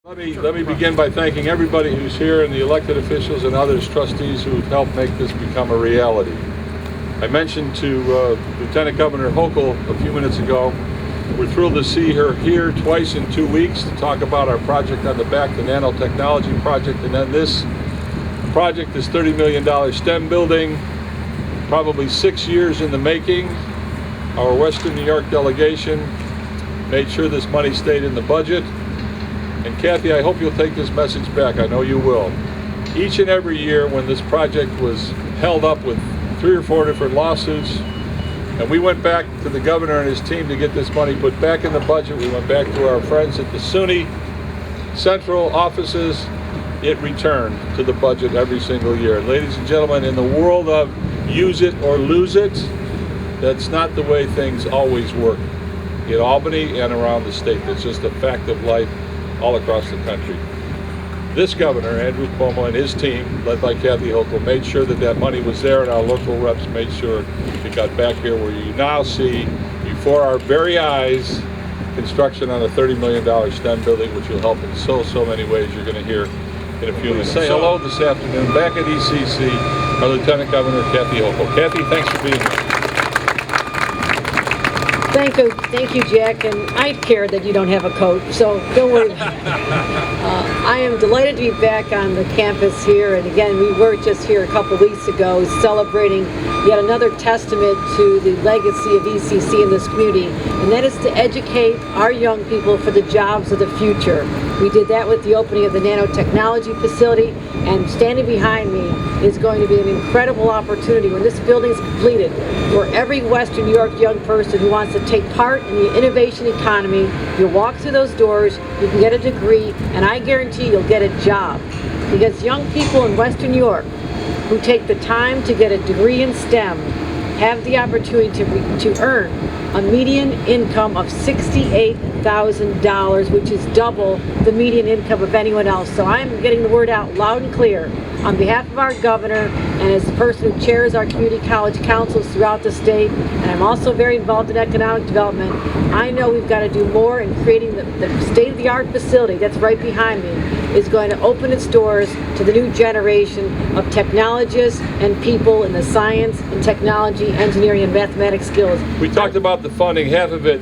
Let me begin by thanking everybody who's here and the elected officials and others, trustees, who've helped make this become a reality. I mentioned to Lieutenant Governor Hochul a few minutes ago, we're thrilled to see her here twice in 2 weeks to talk about our project on the back, the nanotechnology project, and then this project, this $30 million STEM building, probably 6 years in the making. Our Western New York delegation made sure this money stayed in the budget. And Kathy, I hope you'll take this message back. I know you will. Each and every year when this project was held up with 3 or 4 different lawsuits, and we went back to the governor and his team to get this money put back in the budget, we went back to our friends at the SUNY central offices, it returned to the budget every single year. And ladies and gentlemen, in the world of use it or lose it, that's not the way things always work in Albany and around the state. It's just a fact of life all across the country. This governor, Andrew Cuomo, and his team, led by Kathy Hochul, made sure that that money was there, and our local reps made sure it got back here, where you now see, before our very eyes, construction on a $30 million STEM building, which will help in so many ways. You're going to hear in a few minutes. Say hello this afternoon, back at ECC, our Lieutenant Governor, Kathy Hochul. Kathy, thanks for being here. Thank you, Jack, and I care that you don't have a coat, so don't worry. I am delighted to be back on the campus here, and again, we were just here a couple weeks ago celebrating yet another testament to the legacy of ECC in this community, and that is to educate our young people for the jobs of the future. We did that with the opening of the nanotechnology facility, and standing behind me is going to be an incredible opportunity when this building is completed for every Western New York young person who wants to take part in the innovation economy. You'll walk through those doors, you can get a degree, and I guarantee you'll get a job. Because young people in Western New York who take the time to get a degree in STEM have the opportunity to earn a median income of $68,000, which is double the median income of anyone else. So I'm getting the word out loud and clear on behalf of our governor and as the person who chairs our community college councils throughout the state, and I'm also very involved in economic development. I know we've got to do more in creating the state-of-the-art facility that's right behind me is going to open its doors to the new generation of technologists and people in the science and technology, engineering, and mathematics skills. We talked about the funding, half of it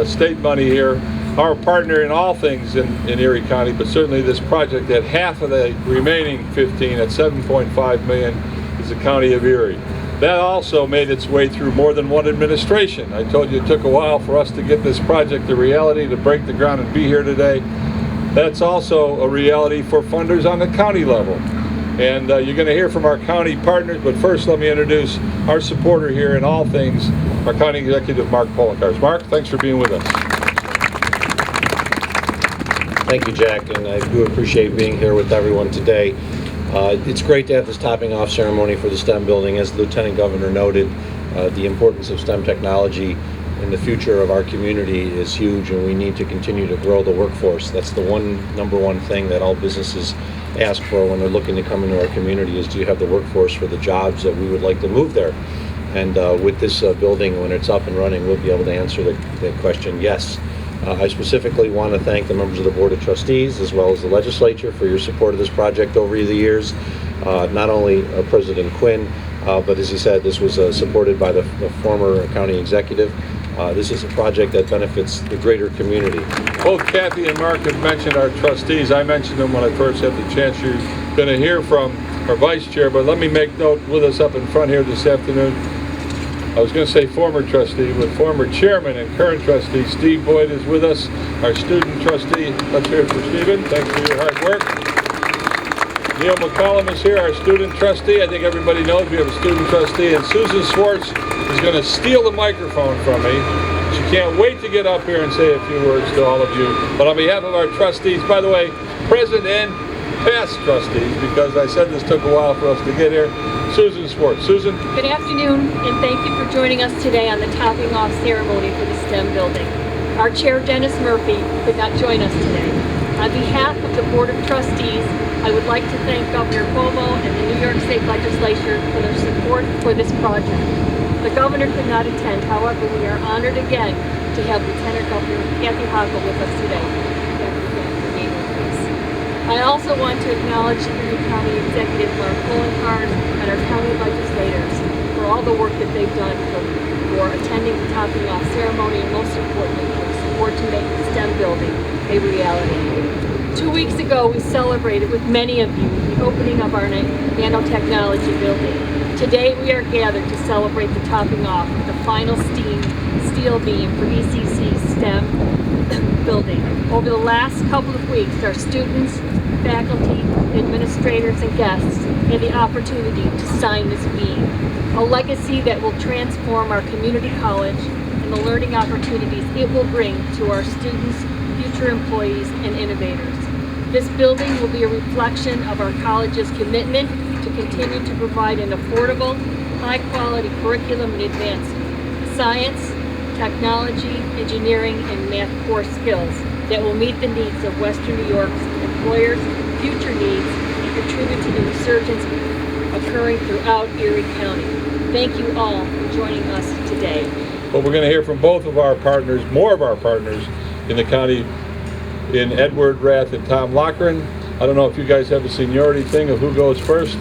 state money here. Our partner in all things in Erie County, but certainly this project, at half of the remaining 15 at $7.5 million is the County of Erie. That also made its way through more than one administration. I told you it took a while for us to get this project a reality, to break the ground and be here today. That's also a reality for funders on the county level. And you're going to hear from our county partners, but first let me introduce our supporter here in all things, our County Executive, Mark Poloncarz. Mark, thanks for being with us. Thank you, Jack, and I do appreciate being here with everyone today. It's great to have this topping off ceremony for the STEM building. As the Lieutenant Governor noted, the importance of STEM technology in the future of our community is huge, and we need to continue to grow the workforce. That's the number one thing that all businesses ask for when they're looking to come into our community is, do you have the workforce for the jobs that we would like to move there? And with this building, when it's up and running, we'll be able to answer the question, yes. I specifically want to thank the members of the Board of Trustees as well as the Legislature for your support of this project over the years. Not only President Quinn, but as he said, this was supported by the former county executive. This is a project that benefits the greater community. Both Kathy and Mark have mentioned our trustees. I mentioned them when I first had the chance. You're going to hear from our vice chair, but let me make note with us up in front here this afternoon. I was going to say former trustee, but former chairman and current trustee Steve Boyd is with us, our student trustee. Let's hear it for Stephen. Thanks for your hard work. Neil McCollum is here, our student trustee. I think everybody knows we have a student trustee. And Susan Swarts is going to steal the microphone from me. She can't wait to get up here and say a few words to all of you. But on behalf of our trustees, by the way, present and past trustees, because I said this took a while for us to get here, Susan Swarts. Susan? Good afternoon, and thank you for joining us today on the topping off ceremony for the STEM building. Our chair, Dennis Murphy, could not join us today. On behalf of the Board of Trustees, I would like to thank Governor Cuomo and the New York State Legislature for their support for this project. The governor could not attend, however, we are honored again to have Lieutenant Governor Kathy Hochul with us today. I also want to acknowledge Erie County Executive Poloncarz and our county legislators for all the work that they've done for attending the topping off ceremony, and most importantly, for the support to make the STEM building a reality. 2 weeks ago, we celebrated with many of you the opening of our nanotechnology building. Today, we are gathered to celebrate the topping off of the final steel beam for ECC's STEM building. Over the last couple of weeks, our students, faculty, administrators, and guests had the opportunity to sign this beam, a legacy that will transform our community college and the learning opportunities it will bring to our students, future employees, and innovators. This building will be a reflection of our college's commitment to continue to provide an affordable, high-quality curriculum and advance science, technology, engineering, and math core skills that will meet the needs of Western New York's employers, future needs, and contribute to the resurgence occurring throughout Erie County. Thank you all for joining us today. Well, we're going to hear from both of our partners, more of our partners in the county, in Edward, Rath, and Tom Loughran. I don't know if you guys have a seniority thing of who goes first.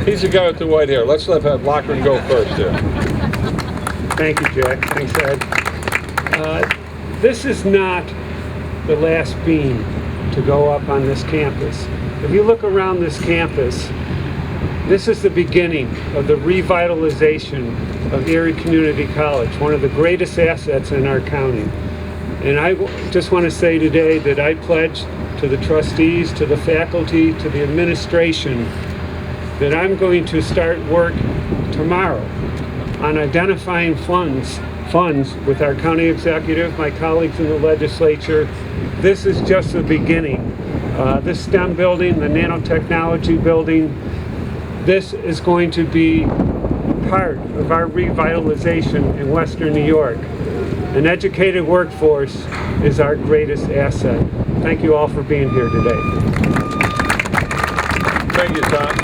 He's the guy with the white hair. Let's let Loughran go first here. Thank you, Jack. Thanks, Ed. This is not the last beam to go up on this campus. If you look around this campus, this is the beginning of the revitalization of Erie Community College, one of the greatest assets in our county. And I just want to say today that I pledge to the trustees, to the faculty, to the administration, that I'm going to start work tomorrow on identifying funds with our county executive, my colleagues in the legislature. This is just the beginning. This STEM building, the nanotechnology building, this is going to be part of our revitalization in Western New York. An educated workforce is our greatest asset. Thank you all for being here today. Thank you, Tom.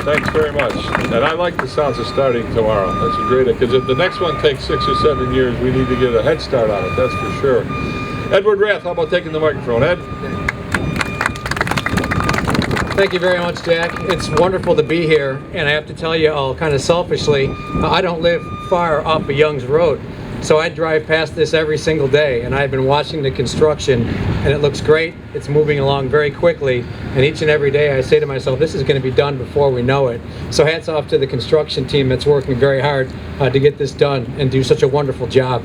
Thanks very much. And I like the sounds of starting tomorrow. That's a great, because if the next one takes 6 or 7 years, we need to get a head start on it, that's for sure. Edward Rath, how about taking the microphone? Ed? Thank you very much, Jack. It's wonderful to be here, and I have to tell you all kind of selfishly, I don't live far off of Young's Road, so I drive past this every single day, and I've been watching the construction, and it looks great. It's moving along very quickly, and each and every day I say to myself, this is going to be done before we know it. So hats off to the construction team that's working very hard to get this done and do such a wonderful job.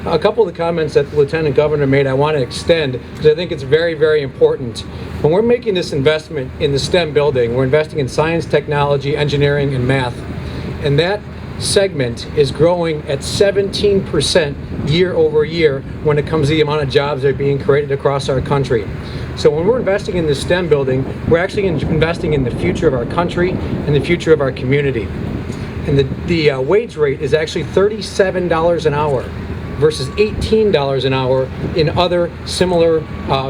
A couple of the comments that the Lieutenant Governor made I want to extend, because I think it's very, very important. When we're making this investment in the STEM building, we're investing in science, technology, engineering, and math. And that segment is growing at 17% year over year when it comes to the amount of jobs that are being created across our country. So when we're investing in the STEM building, we're actually investing in the future of our country and the future of our community. And the wage rate is actually $37 an hour versus $18 an hour in other similar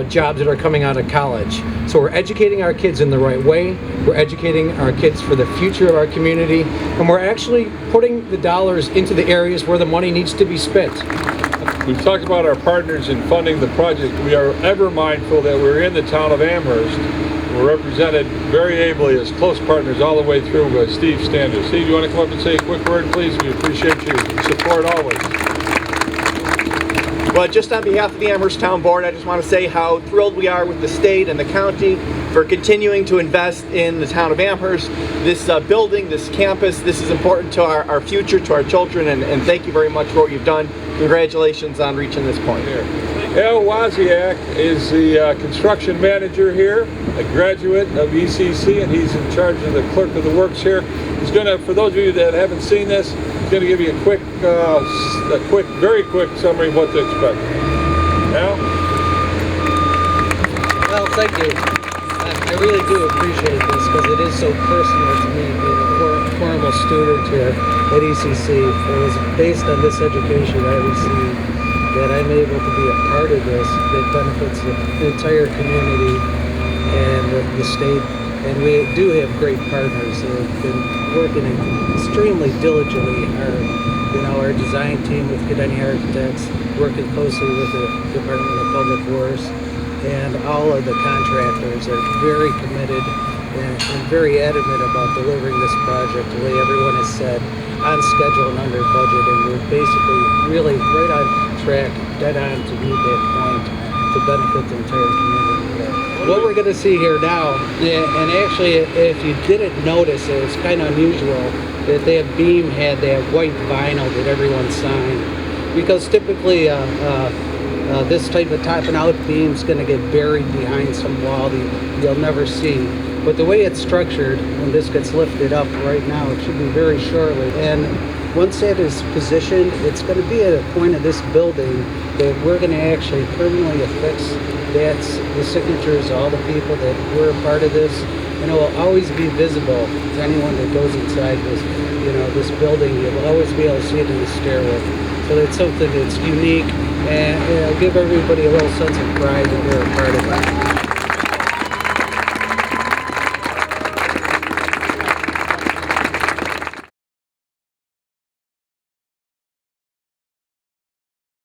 jobs that are coming out of college. So we're educating our kids in the right way, we're educating our kids for the future of our community, and we're actually putting the dollars into the areas where the money needs to be spent. We've talked about our partners in funding the project. We are ever mindful that we're in the town of Amherst. We're represented very ably as close partners all the way through by Steve Standers. Steve, you want to come up and say a quick word, please? We appreciate your support always. Well, just on behalf of the Amherst Town Board, I just want to say how thrilled we are with the state and the county for continuing to invest in the town of Amherst. This building, this campus, this is important to our future, to our children, and thank you very much for what you've done. Congratulations on reaching this point. Here. Waziak is the construction manager here, a graduate of ECC, and he's in charge of the clerk of the works here. He's going to, for those of you that haven't seen this, he's going to give you a very quick summary of what to expect. Al? Well, thank you. I really do appreciate this because it is so personal to me, being a former student here at ECC. It was based on this education I received that I'm able to be a part of this that benefits the entire community and the state. And we do have great partners that have been working extremely diligently hard. Our design team with Cadeni Architects, working closely with the Department of Public Works, and all of the contractors are very committed and very adamant about delivering this project the way everyone has said, on schedule and under budget, and we're basically really right on track, dead on to meet that point to benefit the entire community. What we're going to see here now, and actually if you didn't notice, it's kind of unusual that that beam had that white vinyl that everyone signed, because typically this type of topping out beam is going to get buried behind some wall that you'll never see. But the way it's structured, when this gets lifted up right now, it should be very shortly. And once that is positioned, it's going to be at a point of this building that we're going to actually permanently affix that's the signatures of all the people that were a part of this. And it will always be visible to anyone that goes inside this, this building. You'll always be able to see it in the stairway. So it's something that's unique, and it'll give everybody a little sense of pride that they're a part of it.